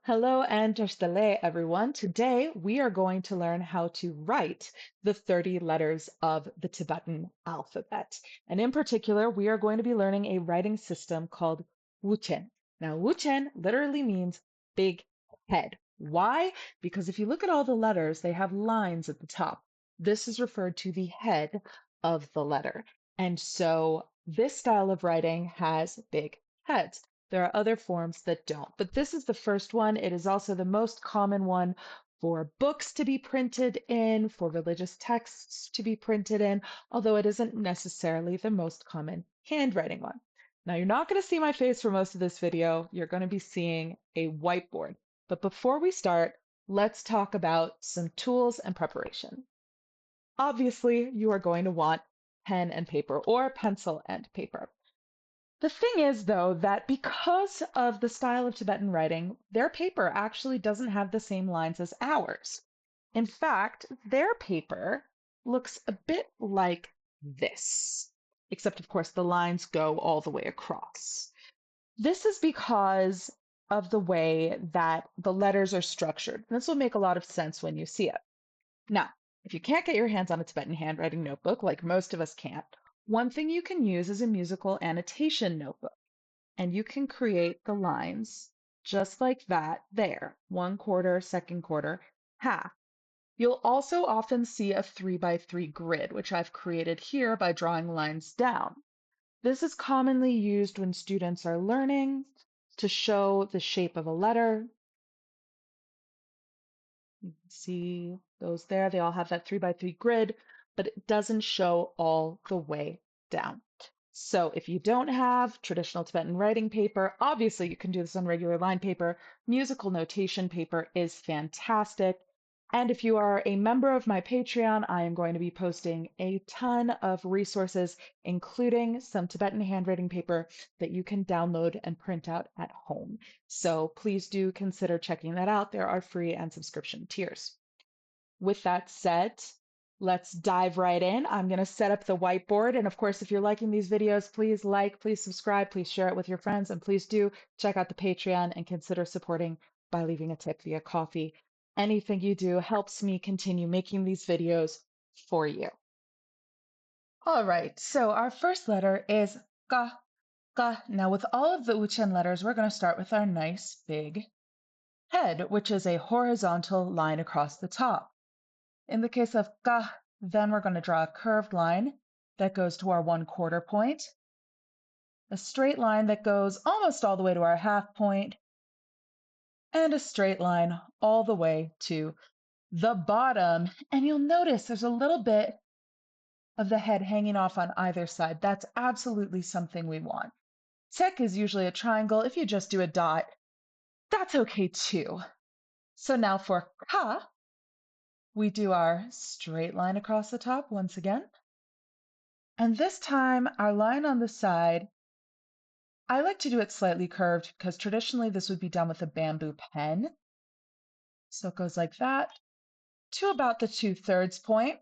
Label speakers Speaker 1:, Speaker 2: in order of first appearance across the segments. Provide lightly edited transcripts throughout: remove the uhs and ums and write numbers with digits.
Speaker 1: Hello and Jostale, everyone. Today we are going to learn how to write the 30 letters of the Tibetan alphabet. And in particular, we are going to be learning a writing system called U-chen. Now, U-chen literally means big head. Why? Because if you look at all the letters, they have lines at the top. This is referred to the head of the letter. And so this style of writing has big heads. There are other forms that don't, but this is the first one. It is also the most common one for books to be printed in, for religious texts to be printed in, although it isn't necessarily the most common handwriting one. Now, you're not going to see my face for most of this video. You're going to be seeing a whiteboard. But before we start, let's talk about some tools and preparation. Obviously, you are going to want pen and paper or pencil and paper. The thing is, though, that because of the style of Tibetan writing, their paper actually doesn't have the same lines as ours. In fact, their paper looks a bit like this, except, of course, the lines go all the way across. This is because of the way that the letters are structured. This will make a lot of sense when you see it. Now, if you can't get your hands on a Tibetan handwriting notebook, like most of us can't, one thing you can use is a musical annotation notebook. And you can create the lines just like that there, 1/4, second quarter, half. You'll also often see a 3 by 3 grid, which I've created here by drawing lines down. This is commonly used when students are learning to show the shape of a letter. You can see those there. They all have that 3 by 3 grid, but it doesn't show all the way down. So if you don't have traditional Tibetan writing paper, obviously you can do this on regular line paper. Musical notation paper is fantastic. And if you are a member of my Patreon, I am going to be posting a ton of resources, including some Tibetan handwriting paper that you can download and print out at home. So please do consider checking that out. There are free and subscription tiers. With that said, let's dive right in. I'm going to set up the whiteboard. And of course, if you're liking these videos, please like, please subscribe, please share it with your friends, and please do check out the Patreon and consider supporting by leaving a tip via coffee. Anything you do helps me continue making these videos for you. All right, so our first letter is ka, ka. Now with all of the U-chen letters, we're going to start with our nice big head, which is a horizontal line across the top. In the case of ka, then we're going to draw a curved line that goes to our 1/4 point, a straight line that goes almost all the way to our half point, and a straight line all the way to the bottom. And you'll notice there's a little bit of the head hanging off on either side. That's absolutely something we want. Tek is usually a triangle. If you just do a dot, that's okay too. So now for ka, we do our straight line across the top once again. And this time, our line on the side, I like to do it slightly curved because traditionally this would be done with a bamboo pen. So it goes like that to about the 2/3 point,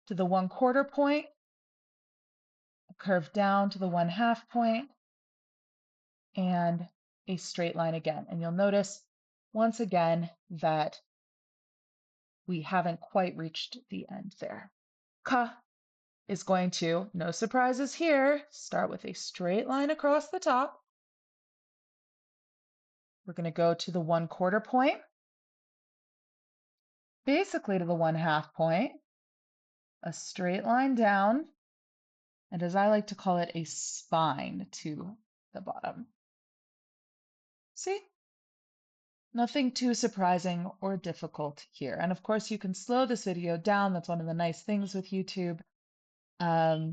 Speaker 1: to the 1/4 point, curve down to the 1/2 point, and a straight line again. And you'll notice once again that we haven't quite reached the end there. Ka is going to, no surprises here, start with a straight line across the top. We're going to go to the 1/4 point, basically to the 1/2 point, a straight line down, and as I like to call it, a spine to the bottom. See? Nothing too surprising or difficult here. And of course, you can slow this video down. That's one of the nice things with YouTube.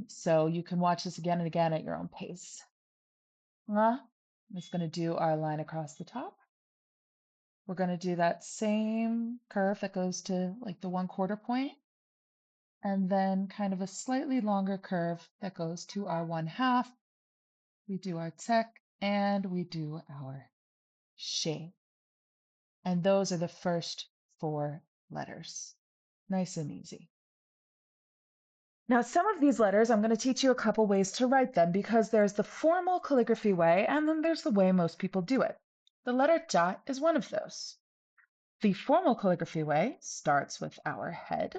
Speaker 1: So you can watch this again and again at your own pace. I'm just going to do our line across the top. We're going to do that same curve that goes to like the 1/4 point, and then kind of a slightly longer curve that goes to our 1/2. We do our tek and we do our she. And those are the first 4 letters. Nice and easy. Now, some of these letters, I'm going to teach you a couple ways to write them because there's the formal calligraphy way and then there's the way most people do it. The letter cha is one of those. The formal calligraphy way starts with our head.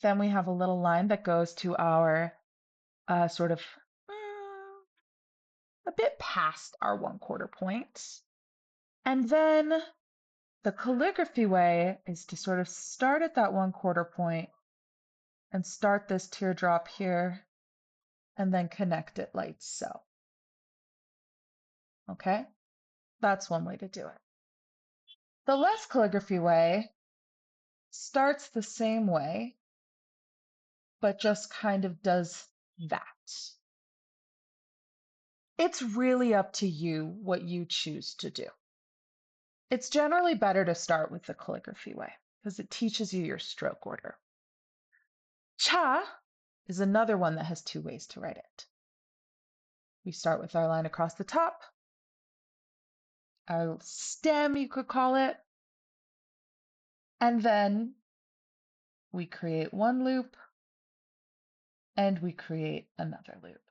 Speaker 1: Then we have a little line that goes to our sort of a bit past our 1/4 point. And then the calligraphy way is to sort of start at that 1/4 point and start this teardrop here and then connect it like so. Okay? That's one way to do it. The less calligraphy way starts the same way, but just kind of does that. It's really up to you what you choose to do. It's generally better to start with the calligraphy way because it teaches you your stroke order. Cha is another one that has two ways to write it. We start with our line across the top, our stem, you could call it, and then we create one loop and we create another loop.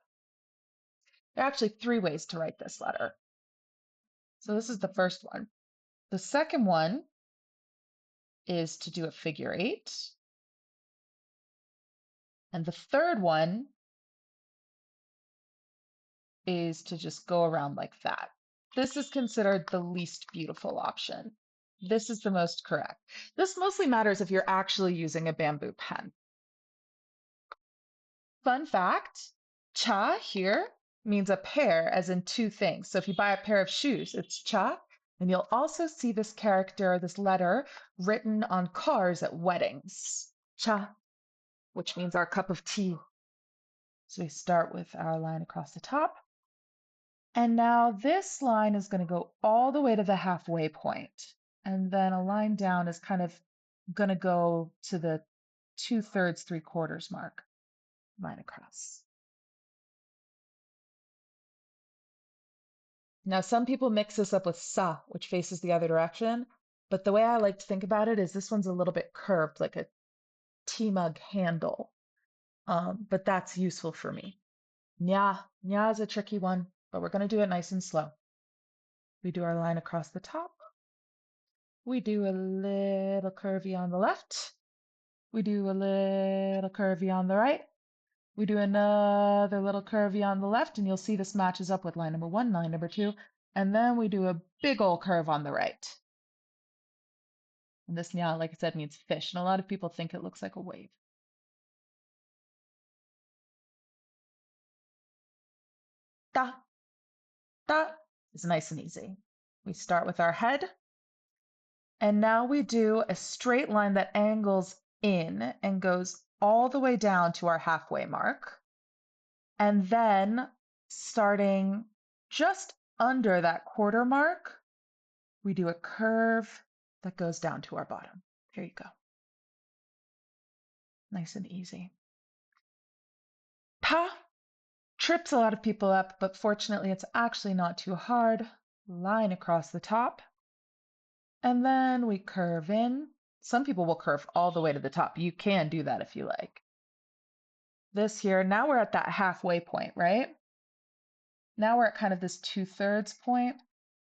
Speaker 1: There are actually three ways to write this letter. So this is the first one. The second one is to do a figure eight. And the third one is to just go around like that. This is considered the least beautiful option. This is the most correct. This mostly matters if you're actually using a bamboo pen. Fun fact, cha here means a pair, as in two things. So if you buy a pair of shoes, it's cha. And you'll also see this character, this letter, written on cars at weddings. Cha, which means our cup of tea. So we start with our line across the top. And now this line is going to go all the way to the halfway point. And then a line down is kind of going to go to the 2/3, 3/4 mark. Line across. Now, some people mix this up with sa, which faces the other direction. But the way I like to think about it is this one's a little bit curved, like a tea mug handle. But that's useful for me. Nya. Nya is a tricky one, but we're going to do it nice and slow. We do our line across the top. We do a little curvy on the left. We do a little curvy on the right. We do another little curvy on the left, and you'll see this matches up with line number 1, line number 2. And then we do a big old curve on the right. And this nya, like I said, means fish, and a lot of people think it looks like a wave. Da, da is nice and easy. We start with our head, and now we do a straight line that angles in and goes all the way down to our halfway mark. And then starting just under that 1/4 mark, we do a curve that goes down to our bottom. Here you go. Nice and easy. Pa trips a lot of people up, but fortunately it's actually not too hard. Line across the top. And then we curve in. Some people will curve all the way to the top. You can do that if you like. This here, now we're at that halfway point, right? Now we're at kind of this 2/3 point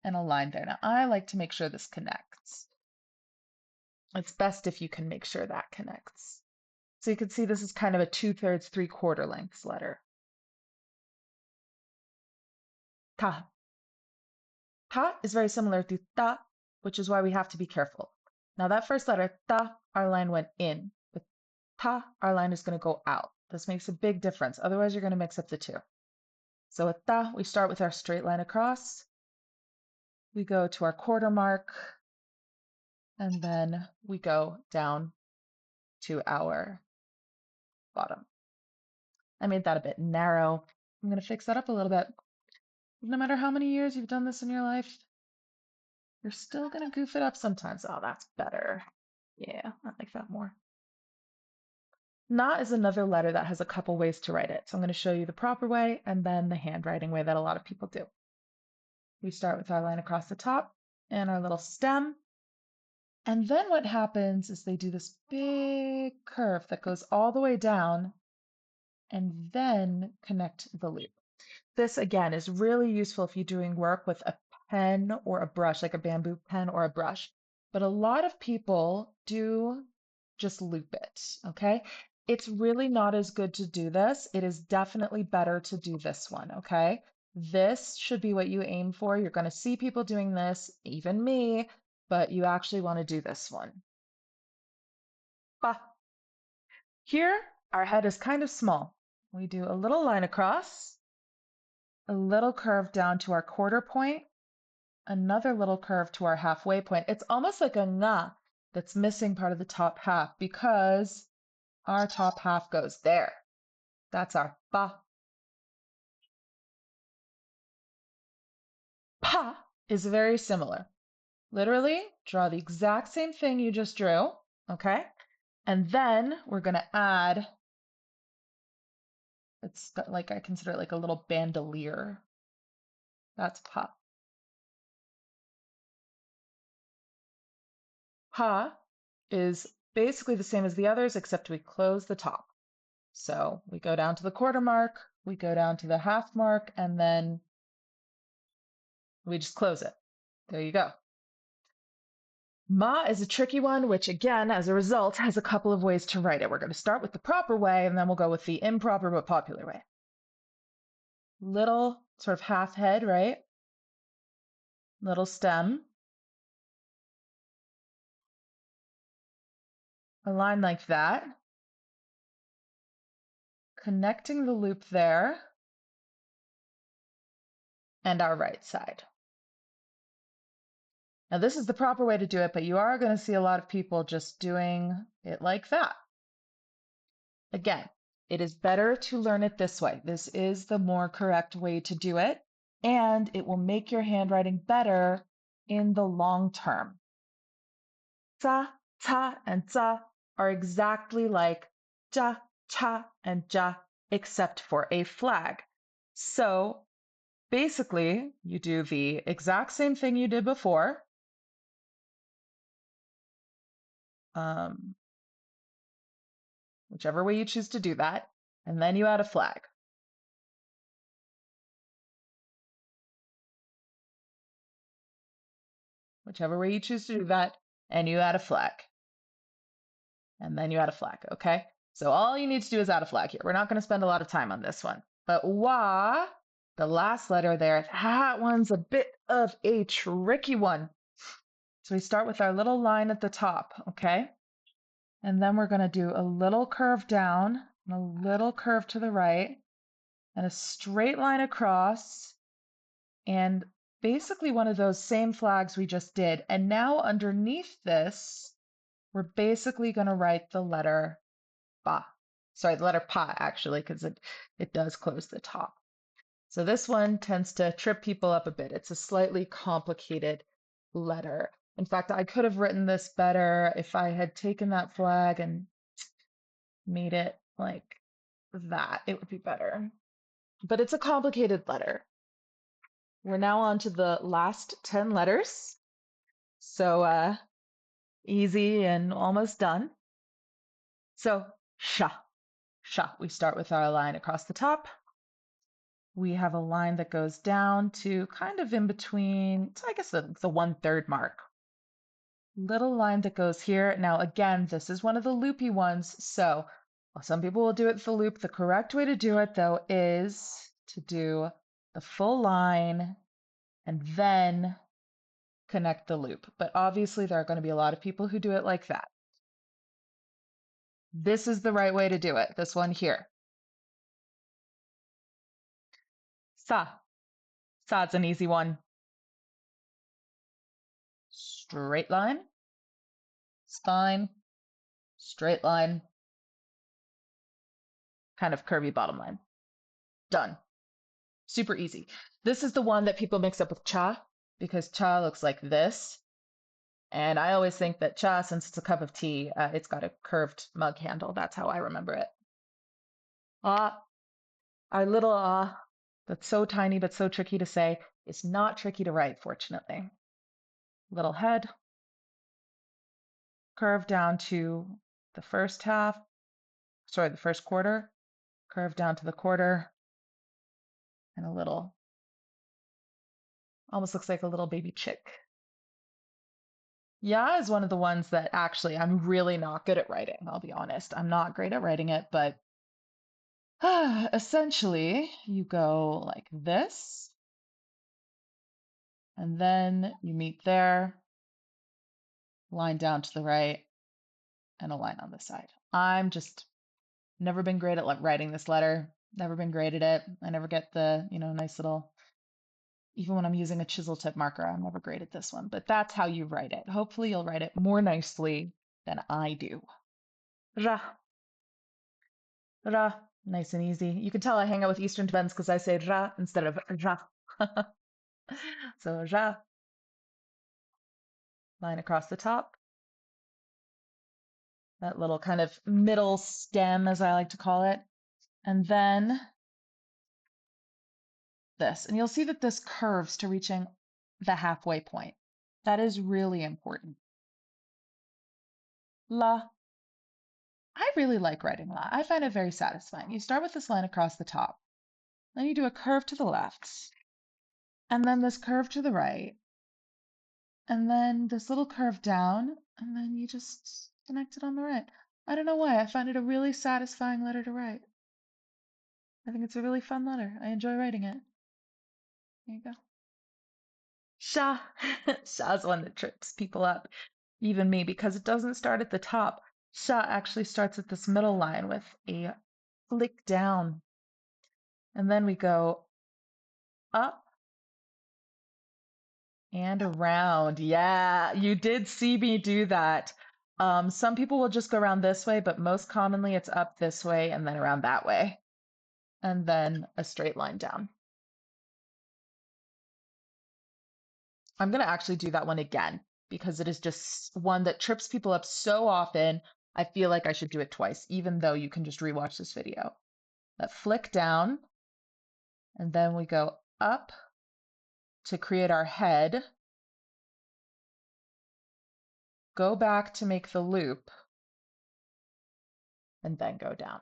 Speaker 1: and a line there. Now I like to make sure this connects. It's best if you can make sure that connects. So you can see this is kind of a 2/3, 3/4 length letter. Ta. Ta is very similar to ta, which is why we have to be careful. Now that first letter, ta, our line went in. With ta, our line is going to go out. This makes a big difference. Otherwise, you're going to mix up the two. So with ta, we start with our straight line across. We go to our 1/4 mark. And then we go down to our bottom. I made that a bit narrow. I'm going to fix that up a little bit. No matter how many years you've done this in your life, you're still going to goof it up sometimes. Oh, that's better. Yeah, I like that more. Na is another letter that has a couple ways to write it. So I'm going to show you the proper way and then the handwriting way that a lot of people do. We start with our line across the top and our little stem. And then what happens is they do this big curve that goes all the way down and then connect the loop. This again is really useful if you're doing work with a pen or a brush, like a bamboo pen or a brush. But a lot of people do just loop it, okay? It's really not as good to do this. It is definitely better to do this one, okay? This should be what you aim for. You're going to see people doing this, even me, but you actually want to do this one. Ba. Here, our head is kind of small. We do a little line across, a little curve down to our quarter point, another little curve to our halfway point. It's almost like a nga that's missing part of the top half because our top half goes there. That's our ba. Pa is very similar. Literally, draw the exact same thing you just drew, okay? And then we're going to add, it's got like, I consider it like a little bandolier. That's pa. Pa is basically the same as the others, except we close the top. So we go down to the quarter mark, we go down to the half mark, and then we just close it. There you go. Ma is a tricky one, which again, as a result, has a couple of ways to write it. We're going to start with the proper way, and then we'll go with the improper but popular way. Little sort of half head, right? Little stem. A line like that. Connecting the loop there. And our right side. Now, this is the proper way to do it, but you are going to see a lot of people just doing it like that. Again, it is better to learn it this way. This is the more correct way to do it, and it will make your handwriting better in the long term. Za, ta, and za are exactly like ja, cha, and ja, except for a flag. So basically, you do the exact same thing you did before. Whichever way you choose to do that, and then you add a flag. Whichever way you choose to do that, and you add a flag. And then you add a flag, okay? So all you need to do is add a flag here. We're not going to spend a lot of time on this one. But wa, the last letter there, that one's a bit of a tricky one. So we start with our little line at the top, okay? And then we're going to do a little curve down, and a little curve to the right, and a straight line across, and basically one of those same flags we just did. And now underneath this, we're basically going to write the letter ba. Sorry, the letter pa, actually, because it does close the top. So this one tends to trip people up a bit. It's a slightly complicated letter. In fact, I could have written this better if I had taken that flag and made it like that. It would be better. But it's a complicated letter. We're now on to the last 10 letters. So easy and almost done. So sha, sha. We start with our line across the top. We have a line that goes down to kind of in between, so I guess the 1/3 mark. Little line that goes here. Now, again, this is one of the loopy ones. So some people will do it with the loop. The correct way to do it, though, is to do the full line and then connect the loop. But obviously, there are going to be a lot of people who do it like that. This is the right way to do it, this one here. Sa. Sa's an easy one. Straight line, spine, straight line, kind of curvy bottom line. Done. Super easy. This is the one that people mix up with cha because cha looks like this. And I always think that cha, since it's a cup of tea, it's got a curved mug handle. That's how I remember it. Ah, our little ah, that's so tiny but so tricky to say, is not tricky to write, fortunately. Little head, curve down to the first half, sorry, the first quarter, curve down to the quarter, and a little, almost looks like a little baby chick. Ya is one of the ones that actually I'm really not good at writing, I'll be honest. I'm not great at writing it, but essentially you go like this, and then you meet there, line down to the right, and a line on the side. I'm just never been great at writing this letter. Never been great at it. I never get the, nice little, even when I'm using a chisel tip marker, I'm never great at this one, but that's how you write it. Hopefully you'll write it more nicely than I do. Ra, ra, nice and easy. You can tell I hang out with Eastern Tibetans because I say ra instead of ra. So ra, line across the top. That little kind of middle stem, as I like to call it. And then this. And you'll see that this curves to reaching the halfway point. That is really important. La. I really like writing la. I find it very satisfying. You start with this line across the top. Then you do a curve to the left. And then this curve to the right. And then this little curve down. And then you just connect it on the right. I don't know why. I find it a really satisfying letter to write. I think it's a really fun letter. I enjoy writing it. There you go. Sha. Sha's one that trips people up, even me, because it doesn't start at the top. Sha actually starts at this middle line with a flick down. And then we go up and around. Yeah, you did see me do that. Some people will just go around this way, but most commonly it's up this way and then around that way. And then a straight line down. I'm going to actually do that one again because it is just one that trips people up so often. I feel like I should do it twice, even though you can just rewatch this video. That flick down, and then we go up to create our head, go back to make the loop, and then go down.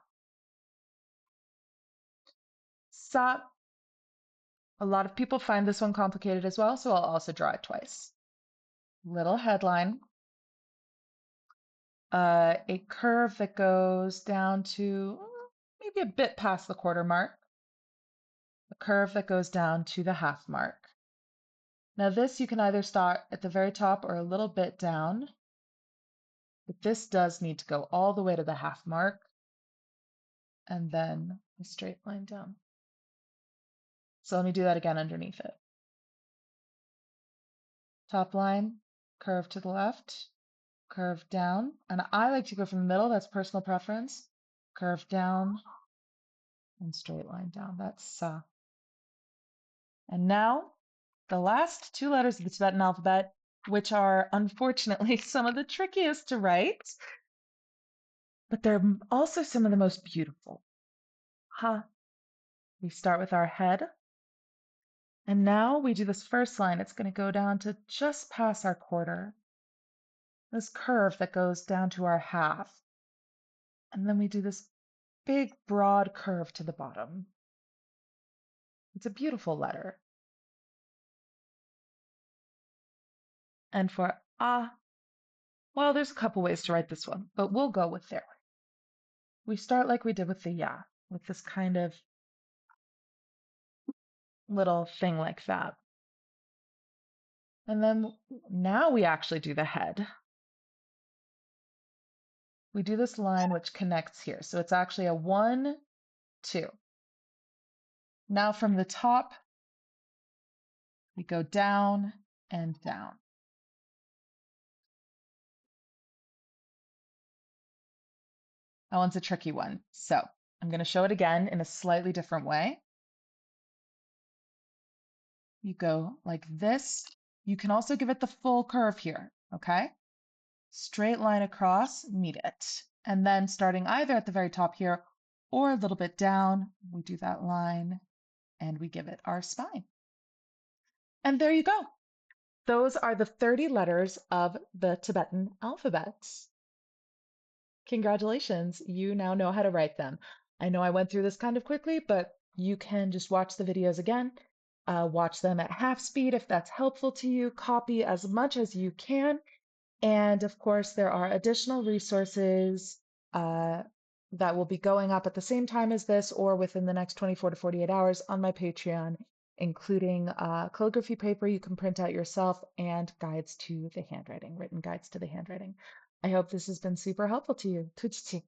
Speaker 1: Sa. A lot of people find this one complicated as well, so I'll also draw it twice. Little headline, a curve that goes down to maybe a bit past the quarter mark, a curve that goes down to the half mark. Now this you can either start at the very top or a little bit down, but this does need to go all the way to the half mark and then a straight line down. So let me do that again underneath it. Top line, curve to the left, curve down, and I like to go from the middle, that's personal preference, curve down and straight line down, that's sa. And now the last two letters of the Tibetan alphabet, which are unfortunately some of the trickiest to write, but they're also some of the most beautiful. Ha. We start with our head. And now we do this first line. It's going to go down to just past our quarter. This curve that goes down to our half. And then we do this big, broad curve to the bottom. It's a beautiful letter. And for ah, well, there's a couple ways to write this one, but we'll go with their way. We start like we did with the ya, with this kind of little thing like that. And then now we actually do the head. We do this line which connects here. So it's actually a 1, 2. Now from the top, we go down and down. That one's a tricky one. So I'm going to show it again in a slightly different way. You go like this. You can also give it the full curve here, okay? Straight line across, meet it. And then starting either at the very top here or a little bit down, we do that line and we give it our spine. And there you go. Those are the 30 letters of the Tibetan alphabet. Congratulations, you now know how to write them. I know I went through this kind of quickly, but you can just watch the videos again, watch them at half speed if that's helpful to you, copy as much as you can, and of course, there are additional resources uh, that will be going up at the same time as this or within the next 24 to 48 hours on my Patreon, including calligraphy paper you can print out yourself and guides to the handwriting, written guides to the handwriting. I hope this has been super helpful to you. Tuchi.